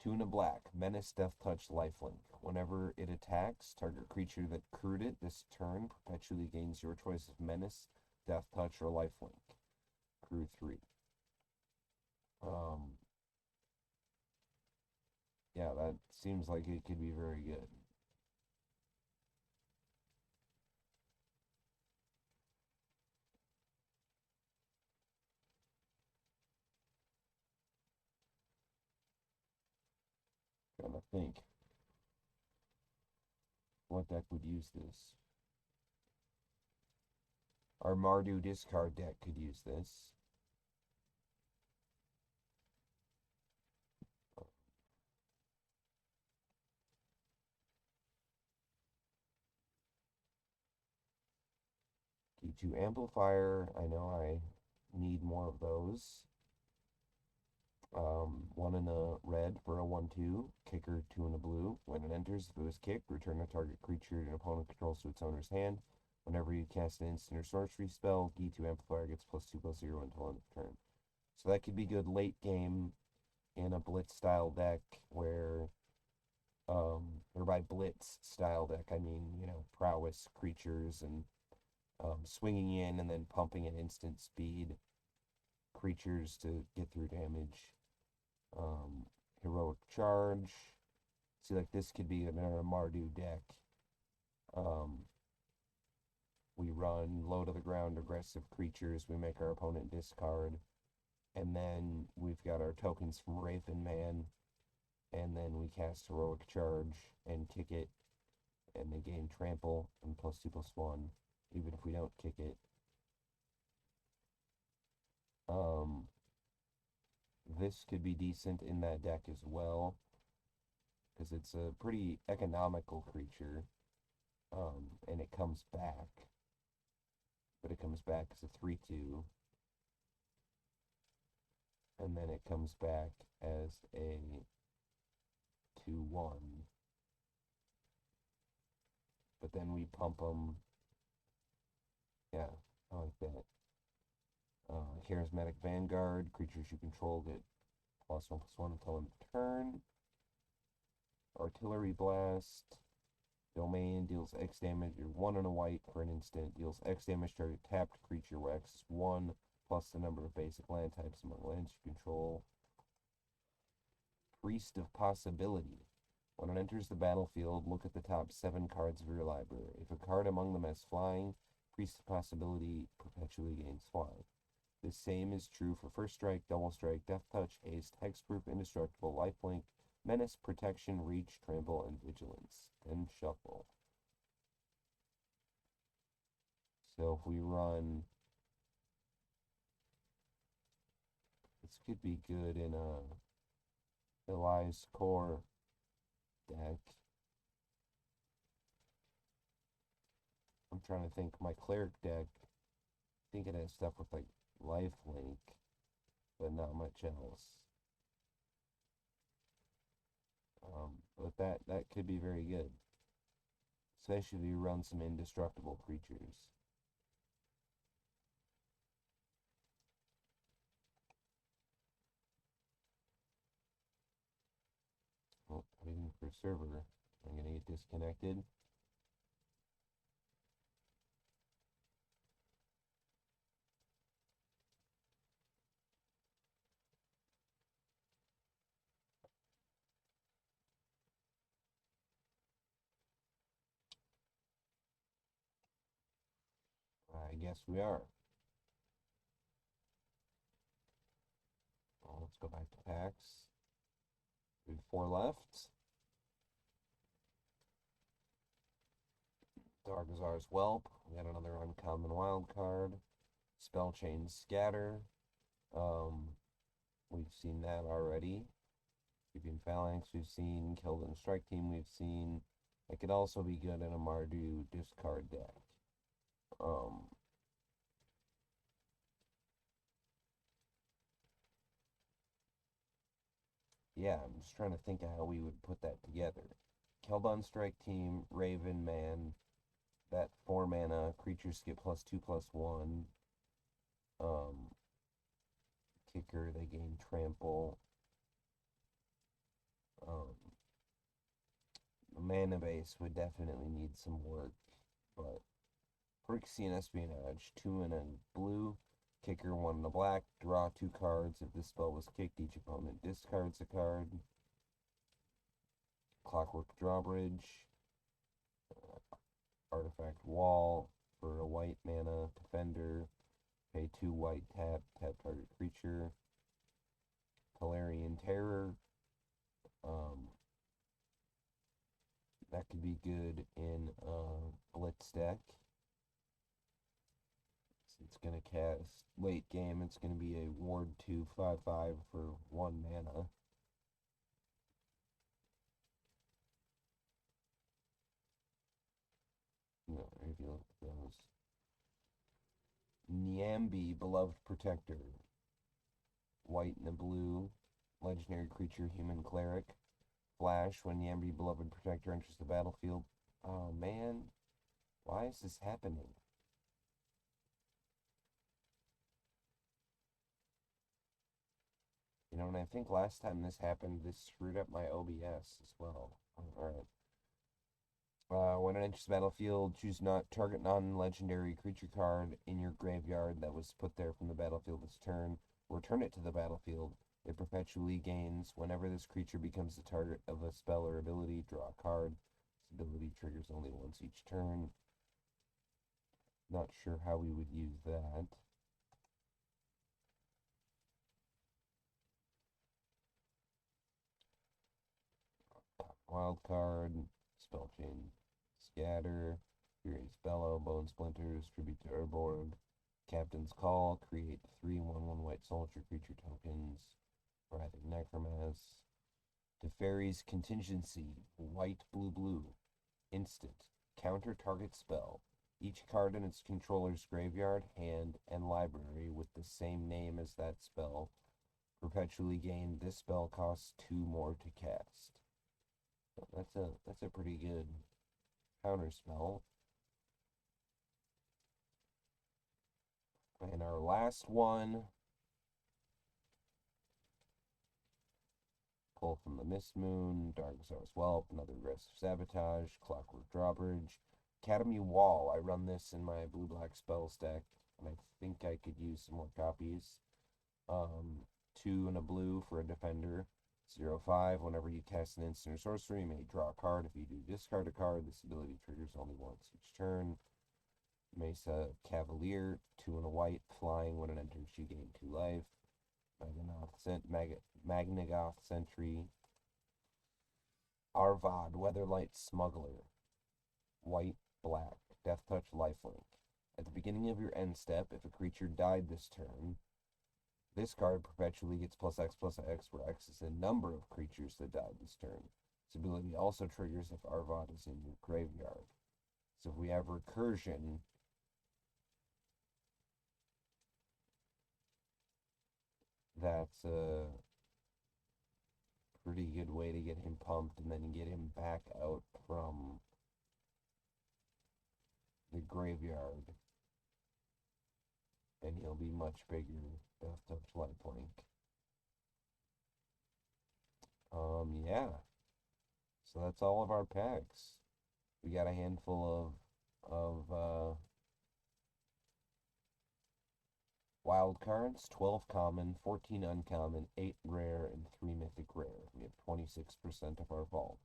S1: 2 in a black, Menace, Death Touch, Lifelink. Whenever it attacks, target creature that crewed it this turn perpetually gains your choice of Menace, Death Touch, or Lifelink. Crew 3. Yeah, that seems like it could be very good. Gotta think. What deck would use this? Our Mardu discard deck could use this. Key2 Amplifier, I know I need more of those. 1 in a red for a 1/2. Kicker, 2 in a blue. When it enters, if it was kicked, return a target creature an opponent controls to its owner's hand. Whenever you cast an instant or sorcery spell, Key2 Amplifier gets +2/+0 until end of turn. So that could be good late game in a blitz style deck where, or by blitz style deck, I mean, prowess creatures and swinging in and then pumping at instant speed creatures to get through damage. Heroic Charge. See, like this could be in a Mardu deck. We run low to the ground aggressive creatures. We make our opponent discard. And then we've got our tokens from Raven Man. And then we cast Heroic Charge and kick it. And they gain trample and +2/+1, even if we don't kick it. This could be decent in that deck as well, because it's a pretty economical creature, and it comes back, but it comes comes back as a 3/2. And then it comes back as a 2/1. But then we pump them. Yeah, I like that. Charismatic Vanguard. Creatures you control get +1/+1 until end of turn. Artillery Blast. Domain deals X damage. You're 1 and a white for an instant. Deals X damage to a tapped creature where X is 1 plus the number of basic land types among lands you control. Priest of Possibility. When it enters the battlefield, look at the top 7 cards of your library. If a card among them has flying, Priest of Possibility perpetually gains flying. The same is true for First Strike, Double Strike, Death Touch, Haste, Hexproof, Indestructible, Lifelink, Menace, Protection, Reach, Trample, and Vigilance. Then shuffle. So if we run... This could be good in a Eli's Core deck. I'm trying to think. My Cleric deck, I think it has stuff with like Lifelink, but not much else. But that could be very good, especially if you run some indestructible creatures. Oh, waiting for server. I'm gonna get disconnected. I guess we are. Well, let's go back to packs. We have 4 left. Dargazar's Whelp. We got another uncommon wild card. Spellchain Scatter. We've seen that already. Keeping Phalanx, we've seen. Keldon Strike Team, we've seen. It could also be good in a Mardu discard deck. Yeah, I'm just trying to think of how we would put that together. Keldon Strike Team, Raven Man, that 4 mana, creatures get +2/+1. Kicker, they gain Trample. The mana base would definitely need some work, but Phyrexian Espionage, 2 and a blue, kicker 1 and a black, draw 2 cards. If this spell was kicked, each opponent discards a card. Clockwork Drawbridge, Artifact Wall for a white mana, Defender, pay 2 white tap target creature. Tolarian Terror, that could be good in a Blitz deck. It's going to cast late game. It's going to be a Ward 2 5/5 for 1 mana. No, if you look at those. Nyambi, Beloved Protector. White and a blue. Legendary creature, human cleric. Flash, when Nyambi, Beloved Protector enters the battlefield. Oh man, why is this happening? You know, and I think last time this happened, this screwed up my OBS as well. Alright. When it enters the battlefield, choose not target non-legendary creature card in your graveyard that was put there from the battlefield this turn. Return it to the battlefield. It perpetually gains. Whenever this creature becomes the target of a spell or ability, draw a card. This ability triggers only once each turn. Not sure how we would use that. Wild card, Spellchain Scatter, Furious Bellow, Bone Splinters, Tribute to Urborg, Captain's Call, create 3/1/1 white soldier creature tokens, Wrathing Necromass, Teferi's Contingency, white, blue, blue, instant, counter target spell. Each card in its controller's graveyard, hand, and library with the same name as that spell perpetually gain. This spell costs 2 more to cast. So that's a pretty good counter spell. And our last one, pull from the Mist Moon, Darkazar's Whelp, another Aggressive Sabotage, Clockwork Drawbridge, Academy Wall. I run this in my blue-black spells deck, and I think I could use some more copies. 2 and a blue for a defender. 0/5. Whenever you cast an instant or sorcery, you may draw a card. If you do discard a card, this ability triggers only once each turn. Mesa Cavalier, 2 and a white, flying. When it enters, you gain 2 life. Magnagoth Sentry. Arvad, Weatherlight Smuggler. White, black, Death Touch, Lifelink. At the beginning of your end step, if a creature died this turn, this card perpetually gets +X, where X is the number of creatures that died this turn. This ability also triggers if Arvad is in your graveyard. So if we have Recursion, that's a pretty good way to get him pumped and then get him back out from the graveyard. And he'll be much bigger. Death Touch, Lifelink. Yeah. So that's all of our packs. We got a handful of wild cards, 12 common, 14 uncommon, 8 rare, and 3 mythic rare. We have 26% of our vault.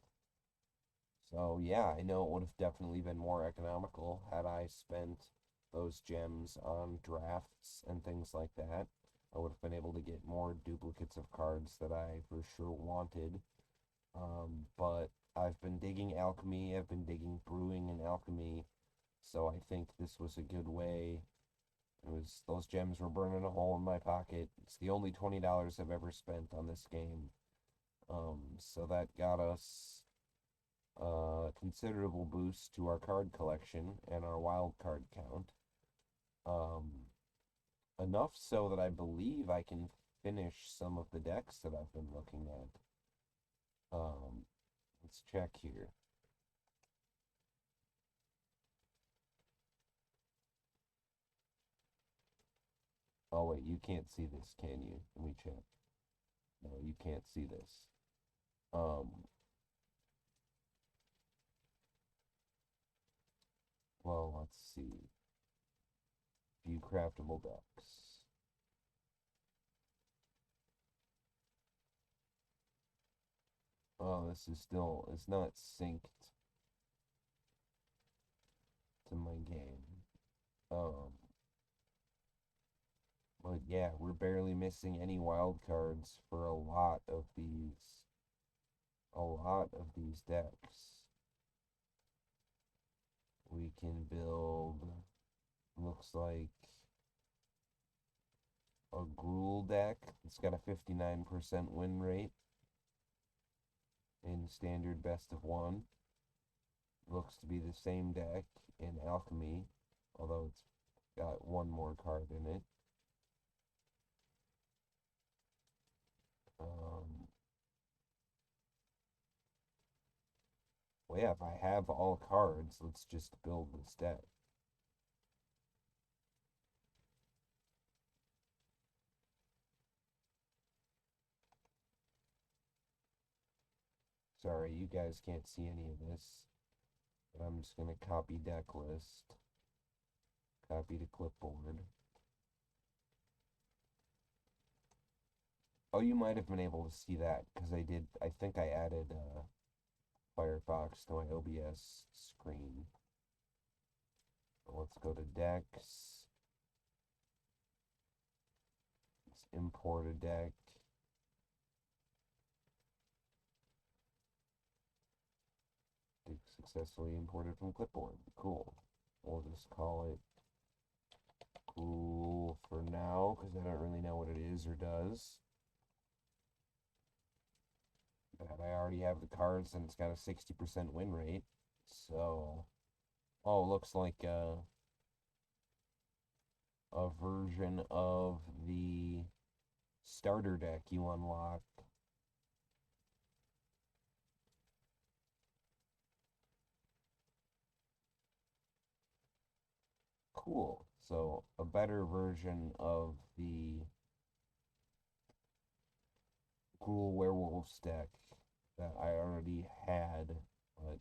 S1: So yeah, I know it would have definitely been more economical had I spent those gems on drafts and things like that. I would have been able to get more duplicates of cards that I for sure wanted. But I've been digging alchemy, I've been digging brewing and alchemy, so I think this was a good way. Those gems were burning a hole in my pocket. It's the only $20 I've ever spent on this game. So that got us a considerable boost to our card collection and our wild card count. Enough so that I believe I can finish some of the decks that I've been looking at. Let's check here. Oh wait, you can't see this, can you? Let me check. No, you can't see this. Well, let's see. View craftable decks. Oh, this is still, it's not synced to my game. But yeah, we're barely missing any wild cards for a lot of these decks. We can build, looks like, a Gruul deck. It's got a 59% win rate in standard best of 1. Looks to be the same deck in alchemy, although it's got 1 more card in it. Well, yeah, if I have all cards, let's just build this deck. Sorry, you guys can't see any of this, but I'm just going to copy deck list, copy to clipboard. Oh, you might have been able to see that, because I think I added Firefox to my OBS screen. Let's go to decks. Let's import a deck. Successfully imported from clipboard. Cool. We'll just call it Cool for now, because I don't really know what it is or does. But I already have the cards, and it's got a 60% win rate. So Oh, looks like a version of the starter deck you unlock. Cool. So, a better version of the Ghoul Werewolves deck that I already had, but,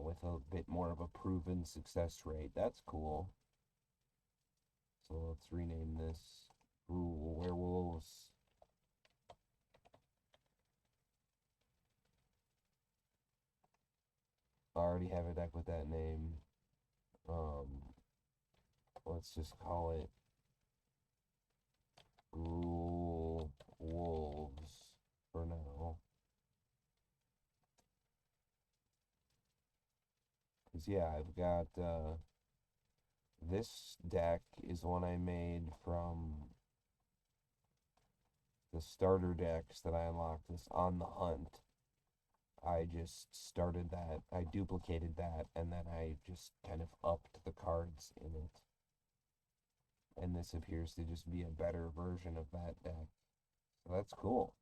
S1: with a bit more of a proven success rate. That's cool. So, let's rename this Ghoul Werewolves. I already have a deck with that name. Let's just call it Ghoul Wolves for now. Because, yeah, I've got, this deck is one I made from the starter decks that I unlocked this On the Hunt. I just started that, I duplicated that, and then I just kind of upped the cards in it. And this appears to just be a better version of that deck. So that's cool.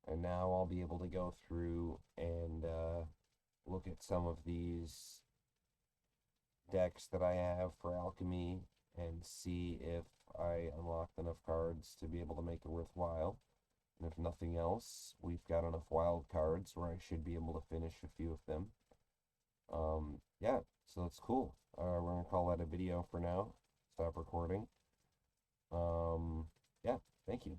S1: And now I'll be able to go through and look at some of these decks that I have for Alchemy and see if I unlocked enough cards to be able to make it worthwhile. And if nothing else, we've got enough wild cards where I should be able to finish a few of them. Yeah, so that's cool. We're going to call that a video for now. Stop recording. Yeah, thank you.